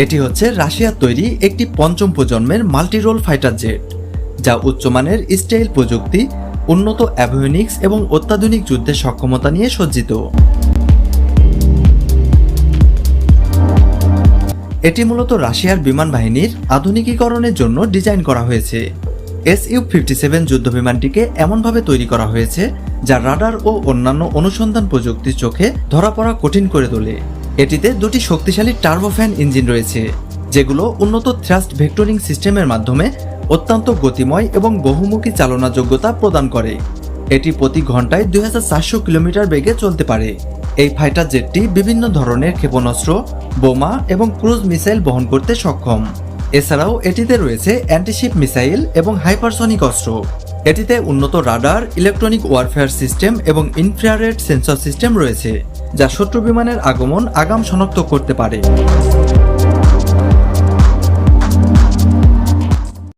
এটি হচ্ছে রাশিয়ার তৈরি একটি পঞ্চম প্রজন্মের মাল্টিরোল ফাইটার জেট, যা উচ্চমানের স্টাইল প্রযুক্তি, উন্নত অ্যাভিওনিক্স এবং অত্যাধুনিক যুদ্ধের সক্ষমতা নিয়ে সজ্জিত। এটি মূলত রাশিয়ার বিমান বাহিনীর আধুনিকীকরণের জন্য ডিজাইন করা হয়েছে। Su-57 যুদ্ধবিমানটিকে এমনভাবে তৈরি করা হয়েছে যা রাডার ও অন্যান্য অনুসন্ধান প্রযুক্তির চোখে ধরা পড়া কঠিন করে তোলে। এটিতে দুটি শক্তিশালী টার্বোফ্যান ইঞ্জিন রয়েছে, যেগুলো উন্নত থ্রাস্ট ভেক্টরিং সিস্টেমের মাধ্যমে অত্যন্ত গতিময় এবং বহুমুখী চালনাযোগ্যতা প্রদান করে। এটি প্রতি ঘন্টায় 2400 কিলোমিটার বেগে চলতে পারে। এই ফাইটার জেটটি বিভিন্ন ধরনের ক্ষেপণাস্ত্র, বোমা এবং ক্রুজ মিসাইল বহন করতে সক্ষম। এছাড়াও এটিতে রয়েছে অ্যান্টিশিপ মিসাইল এবং হাইপারসনিক অস্ত্র। এটিতে উন্নত রাডার, ইলেকট্রনিক ওয়ারফেয়ার সিস্টেম এবং ইনফ্রারেড সেন্সর সিস্টেম রয়েছে, যা শত্রু বিমানের আগমন আগাম শনাক্ত করতে পারে।